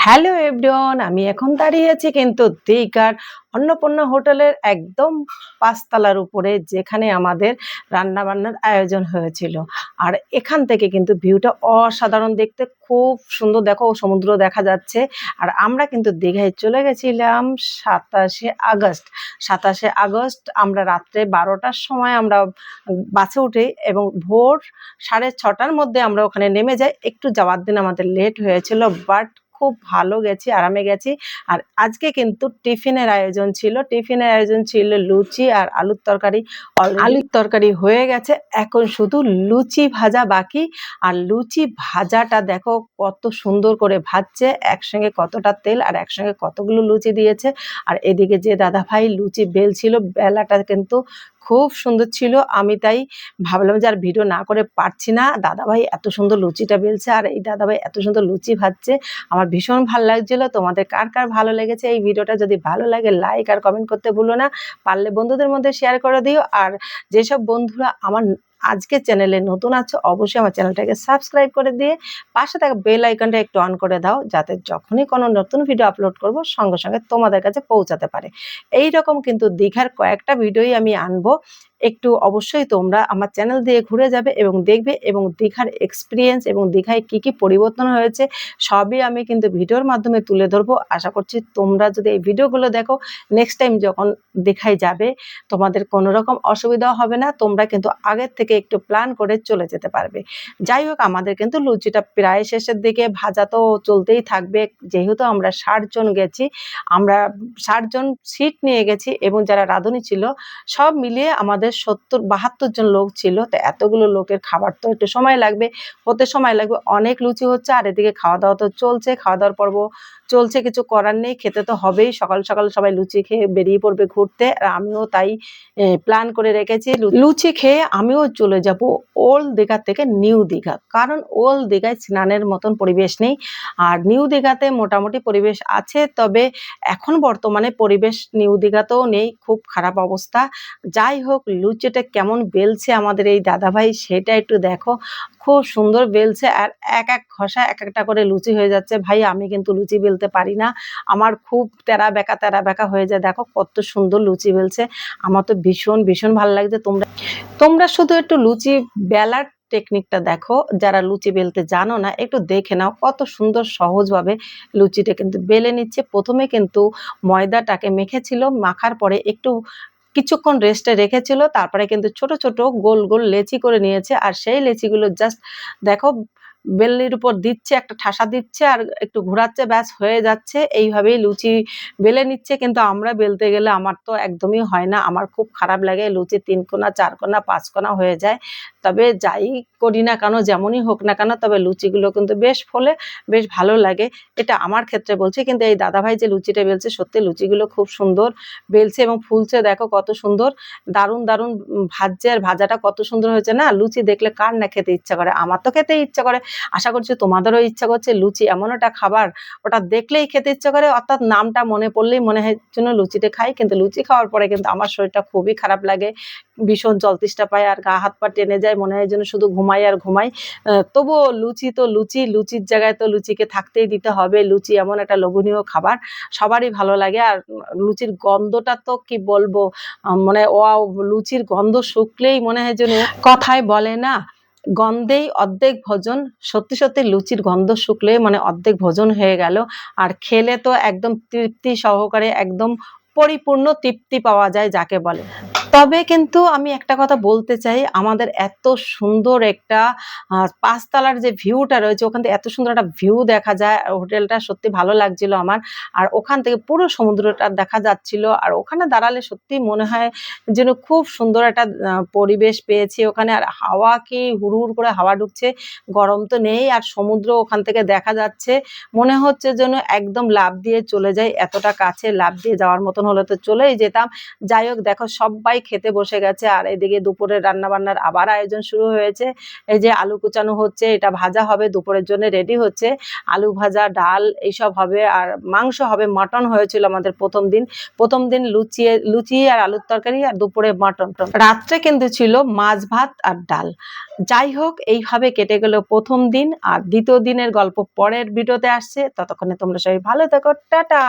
Hello everyone, আমি এখন দাঁড়িয়ে আছি কিন্তু দীঘার অন্নপূর্ণা হোটেলের একদম ৫ তলার উপরে, যেখানে আমাদের রান্নাবান্নার আয়োজন হয়েছিল। আর এখান থেকে কিন্তু ভিউটা অসাধারণ দেখতে, খুব সুন্দর। দেখো সমুদ্র দেখা যাচ্ছে। আর আমরা কিন্তু দীঘায় চলে গেছিলাম ২৭শে আগস্ট। ২৭শে আগস্ট আমরা রাত্রে ১২টার সময় আমরা বাসে উঠি এবং ভোর ৬:৩০টার মধ্যে আমরা ওখানে নেমে যাই। একটু যাওয়ার দিন আমাদের লেট হয়েছিল, বাট খুব ভালো গেছি, আরামে গেছি। আর আজকে কিন্তু টিফিনের আয়োজন ছিল। টিফিনের আয়োজন ছিল লুচি আর আলুর তরকারি। আলুর তরকারি হয়ে গেছে, এখন শুধু লুচি ভাজা বাকি। আর লুচি ভাজাটা দেখো কত সুন্দর করে ভাজছে, একসঙ্গে কতটা তেল আর একসঙ্গে কতগুলো লুচি দিয়েছে। আর এদিকে যে দাদাভাই লুচি বেলছিল, বেলাটা কিন্তু খুব সুন্দর ছিল। আমি তাই ভাবলাম যে আর ভিডিও না করে পারছি না। দাদাভাই এত সুন্দর লুচিটা বেলছে আর এই দাদাভাই এত সুন্দর লুচি ভাজছে, আমার ভীষণ ভালো লাগছিল। তোমাদের কার কার ভালো লেগেছে এই ভিডিওটা? যদি ভালো লাগে লাইক আর কমেন্ট করতে ভুলো না। পারলে বন্ধুদের মধ্যে শেয়ার করে দিও। আর যেসব বন্ধুরা আমার আজকে চ্যানেলে নতুন আছো, অবশ্যই আমার চ্যানেলটাকে সাবস্ক্রাইব করে দিয়ে পাশে থাকা বেল আইকনটা একটু অন করে দাও, যাতে যখনই কোনো নতুন ভিডিও আপলোড করব সঙ্গে সঙ্গে তোমাদের কাছে পৌঁছাতে পারে। এই রকম কিন্তু দীঘার কয়েকটা ভিডিওই আমি আনবো। একটু অবশ্যই তোমরা আমার চ্যানেল দিয়ে ঘুরে যাবে এবং দেখবে, এবং দীঘার এক্সপিরিয়েন্স এবং দীঘায় কি কি পরিবর্তন হয়েছে সবই আমি কিন্তু ভিডিওর মাধ্যমে তুলে ধরবো। আশা করছি তোমরা যদি এই ভিডিওগুলো দেখো, নেক্সট টাইম যখন দীঘায় যাবে তোমাদের কোনো রকম অসুবিধা হবে না। তোমরা কিন্তু আগের থেকে একটু প্ল্যান করে চলে যেতে পারবে। যাই হোক, আমাদের কিন্তু লুচিটা প্রায় শেষের দিকে, ভাজা তো চলতেই থাকবে। যেহেতু আমরা ৬০ জন গেছি, আমরা ৬০ জন সিট নিয়ে গেছি এবং যারা রাঁধুনি ছিল সব মিলিয়ে আমাদের ৭০-৭২ জন লোক ছিল। তো এতগুলো লোকের খাবার তো একটু সময় লাগবে, হতে সময় লাগবে। অনেক লুচি হচ্ছে আর এদিকে খাওয়া দাওয়া তো চলছে, খাওয়া দাওয়ার পর্ব চলছে, কিছু করার নেই, খেতে তো হবেই। সকাল সকাল সবাই লুচি খেয়ে বেরিয়ে পড়বে ঘুরতে, আর আমিও তাই প্ল্যান করে রেখেছি। লুচি খেয়ে আমিও চলে যাব ওল্ড দীঘা থেকে নিউ দীঘা, কারণ ওল্ড দীঘায় স্নানের মতন পরিবেশ নেই। আর নিউ দীঘাতে মোটামুটি পরিবেশ আছে, তবে এখন বর্তমানে পরিবেশ নিউ দীঘাতেও নেই, খুব খারাপ অবস্থা। যাই হোক, লুচিটা কেমন বেলছে আমাদের এই দাদাভাই সেটা একটু দেখো, খুব সুন্দর বেলছে। আর এক এক ঘষা এক একটা করে লুচি হয়ে যাচ্ছে। ভাই আমি কিন্তু লুচি বেলতে পারি না, আমার খুব তেরা বেঁকা হয়ে যায়। দেখো কত সুন্দর লুচি বেলছে, আমার তো ভীষণ ভীষণ ভালো লাগছে। তোমরা তোমরা শুধু একটু লুচি বেলার টেকনিকটা দেখো, যারা লুচি বেলতে জানো না একটু দেখে নাও, কত সুন্দর সহজভাবে লুচিটা কিন্তু বেলে নিচ্ছে। প্রথমে কিন্তু ময়দাটাকে মেখেছিল, মাখার পরে একটু কিছুক্ষণ রেস্টে রেখেছিল, তারপরে কিন্তু ছোট ছোট গোল গোল লেচি করে নিয়েছে। আর সেই লেচিগুলো জাস্ট দেখো বেলনির উপর দিচ্ছে, একটা ঠাসা দিচ্ছে আর একটু ঘোরাচ্ছে, ব্যাস হয়ে যাচ্ছে। এইভাবেই লুচি বেলে নিচ্ছে। কিন্তু আমরা বেলতে গেলে আমার তো একদমই হয় না, আমার খুব খারাপ লাগে। লুচি ৩ কোনা ৪ কোনা ৫ কোনা হয়ে যায়। তবে যাই করি না কেন, যেমনই হোক না কেন, তবে লুচিগুলো কিন্তু বেশ ফোলে, বেশ ভালো লাগে। এটা আমার ক্ষেত্রে বলছি। কিন্তু এই দাদাভাই যে লুচিটা বেলছে, সত্যি লুচিগুলো খুব সুন্দর বেলছে এবং ফুলছে। দেখো কত সুন্দর, দারুণ দারুণ ভাজছে। আর ভাজাটা কত সুন্দর হয়েছে না, লুচি দেখলে কার না খেতে ইচ্ছা করে? আমার তো খেতে ইচ্ছা করে, আশা করছি তোমাদেরও ইচ্ছা করছে। লুচি এমন একটা খাবার, ওটা দেখলেই খেতে ইচ্ছা করে, অর্থাৎ নামটা মনে পড়লেই মনে হয় যেন লুচিটা খাই। কিন্তু লুচি খাওয়ার পরে কিন্তু আমার শরীরটা খুবই খারাপ লাগে, ভীষণ জলতেষ্টা পায় আর গা হাত পা টেনে যায়, মনে হয় যেন শুধু ঘুমাই আর ঘুমাই। তবুও লুচি তো লুচি, লুচির জায়গায় তো লুচিকে থাকতেই দিতে হবে। লুচি এমন একটা লোভনীয় খাবার, সবারই ভালো লাগে। আর লুচির গন্ধটা তো কি বলবো, মানে ওয়াও! লুচির গন্ধ শুকলেই মনে হয় যেন, কথায় বলে না গন্ধেই অর্ধেক ভোজন। সত্যি সত্যি লুচির গন্ধ শুকলে মানে অর্ধেক ভোজন হয়ে গেল। আর খেলে তো একদম তৃপ্তি সহকারে, একদম পরিপূর্ণ তৃপ্তি পাওয়া যায় যাকে বলে। তবে কিন্তু আমি একটা কথা বলতে চাই, আমাদের এত সুন্দর একটা ৫ তলার যে ভিউটা রয়েছে, ওখান থেকে এত সুন্দর একটা ভিউ দেখা যায়। হোটেলটা সত্যি ভালো লাগছিল আমার। আর ওখান থেকে পুরো সমুদ্রটা দেখা যাচ্ছিল। আর ওখানে দাঁড়ালে সত্যিই মনে হয় যেন খুব সুন্দর একটা পরিবেশ পেয়েছি ওখানে। আর হাওয়া কি হুড় করে হাওয়া ঢুকছে, গরম তো নেই। আর সমুদ্র ওখান থেকে দেখা যাচ্ছে, মনে হচ্ছে যেন একদম লাফ দিয়ে চলে যাই। এতটা কাছে, লাফ দিয়ে যাওয়ার মতন হলে তো চলেই যেতাম। যাই হোক, দেখো সবাই খেতে বসে গেছে আর এদিকে দুপুরের রান্না বান্নার আবার আয়োজন শুরু হয়েছে। এই যে আলু কুচানো হচ্ছে, এটা ভাজা হবে, দুপুরের জন্য রেডি হচ্ছে। আলু ভাজা, ডাল এইসব হবে আর মাংস হবে। মটন হয়েছিল আমাদের প্রথম দিন লুচি আর আলুর তরকারি আর দুপুরে মটন। রাত্রে কিন্তু ছিল মাছ ভাত আর ডাল। যাই হোক, এইভাবে কেটে গেল প্রথম দিন। আর দ্বিতীয় দিনের গল্প পরের ভিডিওতে আসছে। ততক্ষণে তোমরা সবাই ভালো থেকো, টাটা।